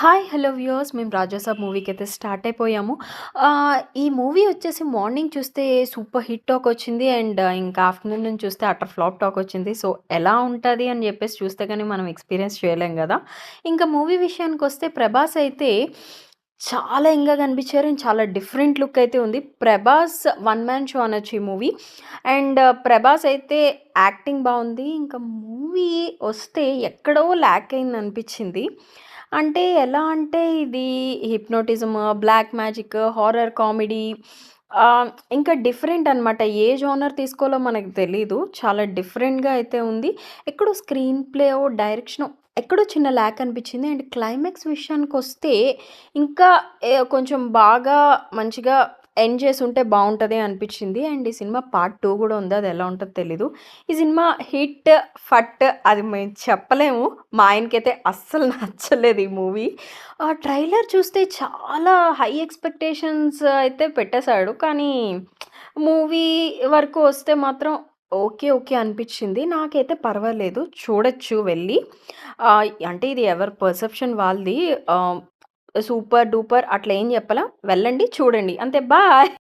Hi! Hello viewers. మేము 'Raja Saab' మూవీకైతే start అయిపోయాము. ఈ మూవీ వచ్చేసి మార్నింగ్ చూస్తే సూపర్ హిట్ టాక్ వచ్చింది. అండ్ ఇంకా ఆఫ్టర్‌నూన్ నుంచి చూస్తే అటర్ ఫ్లాప్ టాక్ వచ్చింది. సో, ఎలా ఉంటది అని చెప్పేసి చూస్తే గాని మనం ఎక్స్‌పీరియన్స్ చేయలేం గదా! ఇంకా మూవీ విషయానికొస్తే ప్రభాస్ అయితే చాలా యంగ్‌గా కనిపించారు. అండ్ చాలా డిఫరెంట్ లుక్ అయితే ఉంది. ప్రభాస్ వన్ మ్యాన్ షో అనొచ్చు ఈ మూవీ. అండ్ ప్రభాస్ అయితే యాక్టింగ్ బావుంది. ఇంకా మూవీ వస్తే ఎక్కడో ల్యాక్ అయిందనిపించింది. అంటే ఎలా అంటే ఇది hypnotism, black magic, horror comedy ఇంకా డిఫరెంట్ అనమాట. ఏ జోనర్ తీసుకోవాలో మనకు తెలీదు. చాలా డిఫరెంట్‌గా అయితే ఉంది. ఎక్కడో స్క్రీన్ ప్లేయో, డైరెక్షనో ఎక్కడో చిన్న ల్యాక్ అనిపించింది. అండ్ క్లైమాక్స్ విషయానికొస్తే ఇంకా కొంచెం బాగా మంచిగా ఎండ్ చేసుంటే బావుంటది అనిపించింది. అండ్ ఈ సినిమా పార్ట్ 2 గూడా ఉంది. అది ఎలా ఉంటదో తెలీదు. ఈ సినిమా హిట్, ఫట్ అది మేము చెప్పలేము. మా ఆయనకైతే అస్సలు నచ్చలేదు ఈ మూవీ. ట్రైలర్ చూస్తే చాలా హై ఎక్స్‌పెక్టేషన్స్ అయితే పెట్టేసాడు. కానీ మూవీ వరకు వస్తే మాత్రం ఓకే. ఓకే అనిపిచ్చింది. నాకైతే పర్వాలేదు. చూడొచ్చు వెళ్ళి. అంటే ఇది ఎవరి పర్సెప్షన్ వాళ్ళది. సూపర్ డూపర్ అట్లా ఏం చెప్పలా. వెళ్ళండి, చూడండి. అంతే. బాయ్.